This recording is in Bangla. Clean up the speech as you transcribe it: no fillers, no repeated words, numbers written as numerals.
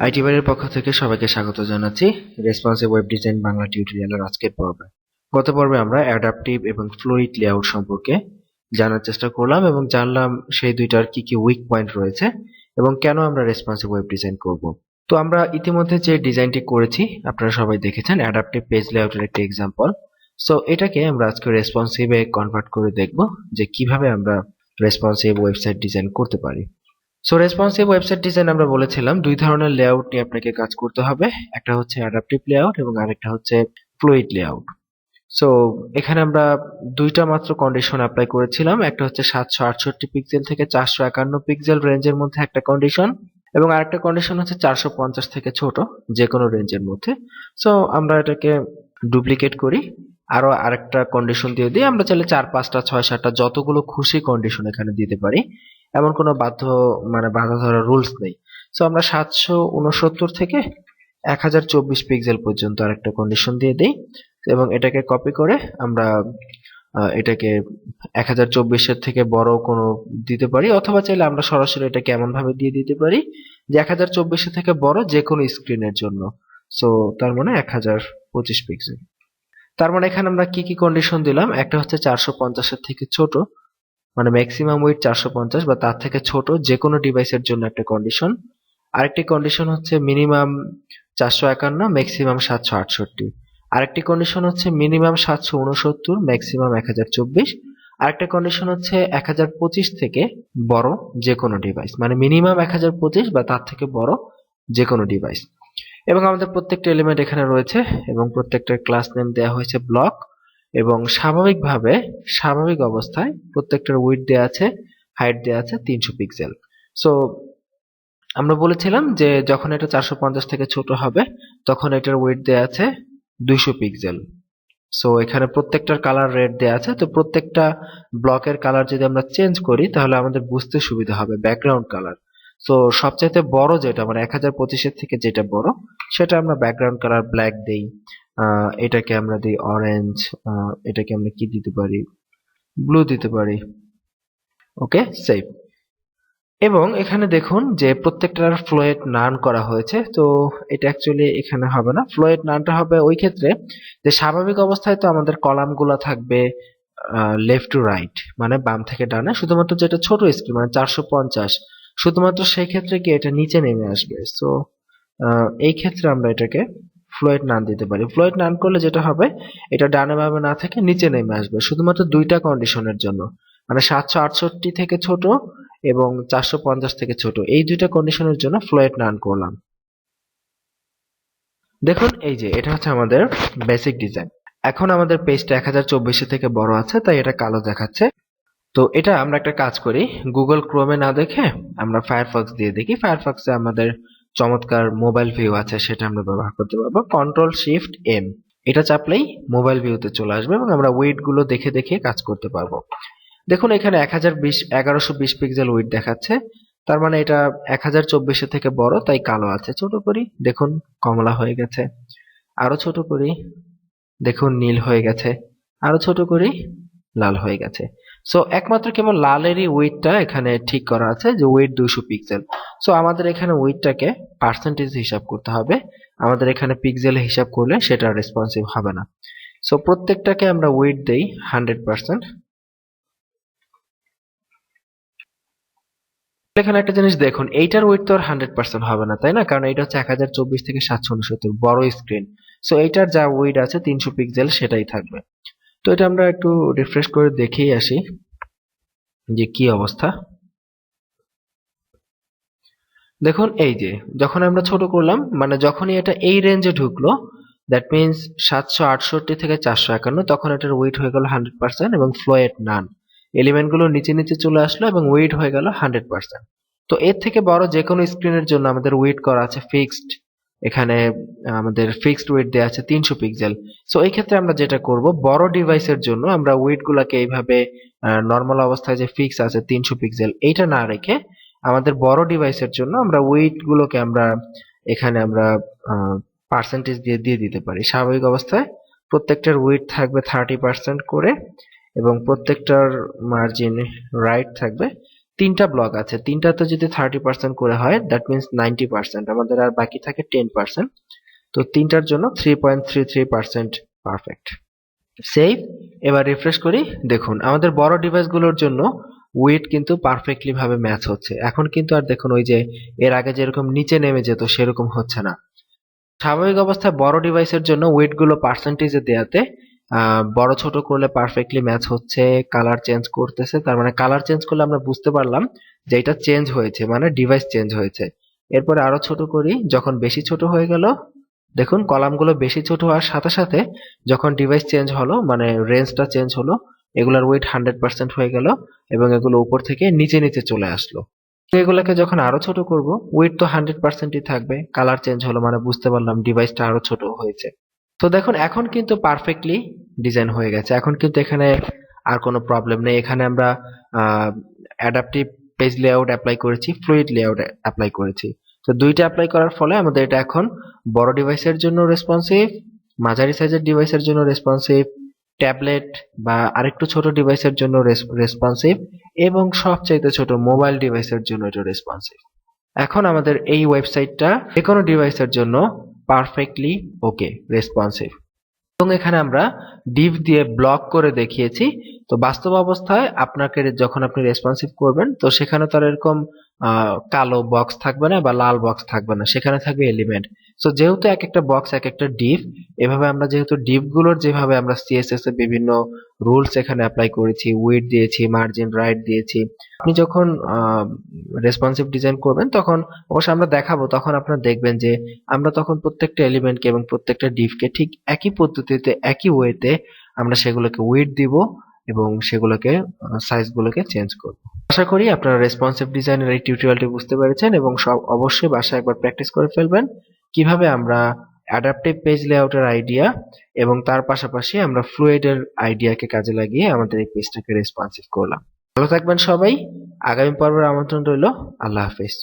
আইটি বাড়ির পক্ষ থেকে সবাইকে স্বাগত জানাচ্ছি রেসপন্সিভ ওয়েব ডিজাইন বাংলা টিউটোরিয়ালের আজকের পর্বে। গত পর্বে আমরা অ্যাডাপটিভ এবং ফ্লুইড লেআউট সম্পর্কে জানার চেষ্টা করলাম এবং জানলাম সেই দুইটার কি কি উইক পয়েন্ট রয়েছে এবং কেন আমরা রেসপন্সিভ ওয়েব ডিজাইন করব। তো আমরা ইতিমধ্যে যে ডিজাইনটি করেছি আপনারা সবাই দেখেছেন, অ্যাডাপটিভ পেজ লেআউটের একটি এক্সাম্পল। সো এটাকে আমরা আজকে রেসপন্সিভে কনভার্ট করে দেখব যে কিভাবে আমরা রেসপন্সিভ ওয়েবসাইট ডিজাইন করতে পারি। সো রেসপন্সিভ ওয়েবসাইট ডিজাইন আমরা বলেছিলাম দুই ধরনের লেআউট নিয়ে আপনাকে কাজ করতে হবে, একটা হচ্ছে অ্যাডাপটিভ লেআউট এবং আরেকটা হচ্ছে ফ্লুইড লেআউট। সো এখানে আমরা দুইটা মাত্র কন্ডিশন অ্যাপ্লাই করেছিলাম, একটা হচ্ছে 768 পিক্সেল থেকে 451 পিক্সেল রেঞ্জের মধ্যে একটা কন্ডিশন এবং আরেকটা কন্ডিশন হচ্ছে 450 থেকে ছোট যে কোনো রেঞ্জের মধ্যে। সো আমরা এটাকে ডুপ্লিকেট করি, আরো আরেকটা কন্ডিশন দিয়ে দিই। আমরা চাইলে 4, 5টা, 6, 7টা যতগুলো খুশি কন্ডিশন এখানে দিতে পারি, এমন কোনো বাধা ধরা রুলস নেই। সো আমরা 769 থেকে 1024 পিক্সেল পর্যন্ত আরেকটা কন্ডিশন দিয়ে দিই এবং এটাকে কপি করে আমরা এটাকে 1024-এর থেকে বড় কোনো দিতে পারি, অথবা চাইলে আমরা সরাসরি এটাকে এমন ভাবে দিয়ে দিতে পারি যে 1024-এর থেকে বড় যে কোনো স্ক্রিনের জন্য। সো তার মানে 1025 পিক্সেল। তার মানে এখানে আমরা কি কি কন্ডিশন দিলাম, একটা হচ্ছে 450-এর থেকে ছোট, মানে ম্যাক্সিমাম উইডথ 450 বা তার থেকে ছোট যে কোনো ডিভাইসের জন্য একটা কন্ডিশন। আরেকটি কন্ডিশন হচ্ছে মিনিমাম 451, ম্যাক্সিমাম 768। আরেকটি কন্ডিশন হচ্ছে মিনিমাম 769, ম্যাক্সিমাম 1024। আরেকটা কন্ডিশন হচ্ছে 1025 থেকে বড় যে কোনো ডিভাইস, মানে মিনিমাম 1025 বা তার থেকে বড় যে কোনো ডিভাইস। এবং আমাদের প্রত্যেকটা এলিমেন্ট এখানে রয়েছে এবং প্রত্যেকটার ক্লাস নেম দেওয়া হয়েছে ব্লক এবং স্বাভাবিক অবস্থায় প্রত্যেকটার উইডথ দেওয়া আছে, হাইট দেওয়া আছে 300 পিক্সেল। সো আমরা বলেছিলাম যে যখন এটা 450 থেকে ছোট হবে তখন এটার উইডথ দেওয়া আছে 200 পিক্সেল। সো এখানে প্রত্যেকটার কালার রেড দেওয়া আছে। তো প্রত্যেকটা ব্লকের কালার যদি আমরা চেঞ্জ করি তাহলে আমাদের বুঝতে সুবিধা হবে ব্যাকগ্রাউন্ড কালার। সো সবচাইতে বড় যেটা, মানে 1025-এর থেকে যেটা বড়, সেটা আমরা ব্যাকগ্রাউন্ড কালার ব্ল্যাক দেই। এটাকে আমরা দিই অরেঞ্জ, এটাকে আমরা কি দিতে পারি, ব্লু দিতে পারি। ওকে, সেভ। এবং এখানে দেখুন যে প্রত্যেকটার ফ্লোয়েট নান করা হয়েছে। তো এটা অ্যাকচুয়ালি এখানে হবে না, ফ্লোয়েট নানটা হবে ওই ক্ষেত্রে যে স্বাভাবিক অবস্থায় তো আমাদের কলামগুলো থাকবে লেফট টু রাইট, মানে বাম থেকে ডানে, শুধুমাত্র যেটা ছোট স্ক্রিন মানে 450, শুধুমাত্র সেই ক্ষেত্রে কি এটা নিচে নেমে আসবে। সো এই ক্ষেত্রে আমরা এটাকে ফ্লোয়েট নান দিতে পারি। ফ্লোয়েট নান করলে যেটা হবে, এটা ডানে বামে না থেকে নিচে নেমে আসবে শুধুমাত্র দুইটা কন্ডিশনের জন্য, মানে 768 থেকে ছোট এবং 450 থেকে ছোট, এই দুইটা কন্ডিশনের জন্য ফ্লোয়েট নান করলাম। দেখুন এই যে এটা হচ্ছে আমাদের বেসিক ডিজাইন। এখন আমাদের পেজটা 1024 থেকে বড় আছে তাই এটা কালো দেখাচ্ছে। তো এটা আমরা একটা কাজ করি, গুগল ক্রোমে না দেখে আমরা ফায়ারফক্স দিয়ে দেখি। ফায়ারফক্সে আমাদের চমৎকার মোবাইল ভিউ আছে, সেটা আমরা ব্যবহার করতে পারবো। Ctrl+Shift+M এটা চাপলেই মোবাইল ভিউতে চলে আসবে এবং আমরা উইডথ গুলো দেখে দেখে কাজ করতে পারবো। দেখুন এখানে 1120 পিক্সেল উইডথ দেখাচ্ছে, তার মানে এটা 1024-এর থেকে বড় তাই কালো আছে। ছোট করি, দেখুন কমলা হয়ে গেছে। আরো ছোট করি, দেখুন নীল হয়ে গেছে। আরো ছোট করি, লাল হয়ে গেছে। সো একমাত্র কেবল লালেরই উইডথটা এখানে ঠিক করা আছে যে উইডথ 200 পিক্সেল। সো আমাদের এখানে উইডথটাকে পার্সেন্টেজ হিসাব করতে হবে, আমাদের এখানে পিক্সেলে হিসাব করলে সেটা রেসপন্সিভ হবে না। সো প্রত্যেকটাকে আমরা উইডথ দেই 100%। এখানে একটা জিনিস দেখুন, এইটার উইডথ তো আর 100% হবে না, তাই না? কারণ এটা হচ্ছে 1024 থেকে 769 বড় স্ক্রিন। সো এইটার যা উইডথ আছে 300 পিক্সেল সেটাই থাকবে। তো এটা আমরা একটু রিফ্রেশ করে দেখেই আসি যে কি অবস্থা। দেখুন এই যে যখন আমরা ছোট করলাম, মানে যখনই এটা এই রেঞ্জে ঢুকলো, দ্যাট মিনস 768 থেকে 451, তখন এটার উইডথ হয়ে গেল 100% এবং ফ্লোয়েট নান, এলিমেন্ট গুলো নিচে নিচে চলে আসলো এবং উইডথ হয়ে গেল 100%। তো এর থেকে বড় যে কোনো স্ক্রিনের জন্য আমাদের উইডথ করা আছে ফিক্সড, এখানে আমাদের ফিক্সড উইডথ দেওয়া আছে 300 পিক্সেল। সো এই ক্ষেত্রে আমরা যেটা করব, বড় ডিভাইসের জন্য আমরা উইডথ গুলাকে এইভাবে নর্মাল অবস্থায় যে ফিক্স আছে 300 পিক্সেল এইটা না রেখে আমাদের বড় ডিভাইসের জন্য আমরা উইডথ গুলোকে আমরা এখানে আমরা পার্সেন্টেজ দিয়ে দিয়ে দিতে পারি। স্বাভাবিক অবস্থায় প্রত্যেকটার উইডথ থাকবে 30% করে এবং প্রত্যেকটার মার্জিন রাইট থাকবে তিনটা ব্লক আছে, তিনটাতে যদি 30% করে হয় দ্যাট মিনস 90%, আমাদের আর বাকি থাকে 10%। তো তিনটার জন্য 3.33% পারফেক্ট। সেভ। এবার রিফ্রেশ করি। দেখুন আমাদের বড় ডিভাইসগুলোর জন্য ওয়েট কিন্তু পারফেক্টলি ভাবে ম্যাচ হচ্ছে। এখন কিন্তু আর দেখুন ওই যে এর আগে যেরকম নিচে নেমে যেত সেরকম হচ্ছে না। স্বাভাবিক অবস্থায় বড় ডিভাইসের জন্য ওয়েট গুলো পার্সেন্টেজে দেয়াতে বড় ছোট করলে পারফেক্টলি ম্যাচ হচ্ছে, কালার চেঞ্জ করতেছে, তার মানে কালার চেঞ্জ করলে আমরা বুঝতে পারলাম যে এটা চেঞ্জ হয়েছে, মানে ডিভাইস চেঞ্জ হয়েছে। এরপরে আরো ছোট করি, যখন বেশি ছোট হয়ে গেল দেখুন কলামগুলো বেশি ছোট হওয়ার সাথে সাথে যখন ডিভাইস চেঞ্জ হলো মানে রেঞ্জটা চেঞ্জ হলো, এগুলার ওয়েট 100% হয়ে গেল এবং এগুলো উপর থেকে নিচে নিচে চলে আসলো। তো এগুলোকে যখন আরো ছোট করব ওয়েট তো 100%ই থাকবে, কালার চেঞ্জ হলো মানে বুঝতে পারলাম ডিভাইসটা আরো ছোট হয়েছে। তো দেখুন এখন কিন্তু পারফেক্টলি ডিজাইন হয়ে গেছে, এখন কিন্তু এখানে আর কোনো প্রবলেম নেই। এখানে আমরা অ্যাডাপটিভ পেজ লেআউট অ্যাপ্লাই করেছি, ফ্লুইড লেআউট অ্যাপ্লাই করেছি। তো দুইটা অ্যাপ্লাই করার ফলে আমাদের এটা এখন বড় ডিভাইসের জন্য রেসপন্সিভ, মাঝারি সাইজের ডিভাইসের জন্য রেসপন্সিভ, ট্যাবলেট বা আরেকটু ছোট ডিভাইসের জন্য রেসপন্সিভ এবং সবচাইতে ছোট মোবাইল ডিভাইসের জন্য এটা রেসপন্সিভ। এখন আমাদের এই ওয়েবসাইটটা যে কোনো ডিভাইসের জন্য পারফেক্টলি ওকে রেসপন্সিভ। এবং এখানে আমরা ডিভ দিয়ে ব্লক করে দেখিয়েছি। তো বাস্তব অবস্থায় আপনাকে যখন আপনি রেসপন্সিভ করবেন তো সেখানে তো আর এরকম কালো বক্স থাকবে না বা লাল বক্স থাকবে না, সেখানে থাকবে এলিমেন্ট। সো যেহেতু এক একটা বক্স এক একটা ডিভ, এভাবে আমরা যেহেতু ডিভ গুলোর যেভাবে আমরা সিএসএস এ বিভিন্ন রুলস এখানে অ্যাপ্লাই করেছি, উইড দিয়েছি, মার্জিন রাইট দিয়েছি, আপনি যখন রেসপন্সিভ ডিজাইন করবেন তখন অবশ্যই আমরা দেখাবো, তখন আপনারা দেখবেন যে আমরা তখন প্রত্যেকটা এলিমেন্টকে এবং প্রত্যেকটা ডিভকে ঠিক একই পদ্ধতিতে একই ওয়েতে আমরা সেগুলোকে ওয়েট দিব এবং সেগুলোকে সাইজগুলোকে চেঞ্জ করব। আশা করি আপনারা রেসপন্সিভ ডিজাইনের এই টিউটোরিয়ালটি বুঝতে পেরেছেন এবং সব অবশ্যই বাসায় একবার প্র্যাকটিস করে ফেলবেন কিভাবে আমরা অ্যাডাপটিভ পেজ লেআউটের আইডিয়া এবং তার পাশাপাশি আমরা ফ্লুইডের আইডিয়াকে কাজে লাগিয়ে আমাদের এই পেজটাকে রেসপন্সিভ করলাম। ভালো থাকবেন সবাই। আগামী পর্বের আমন্ত্রণ রইল। আল্লাহ হাফেজ।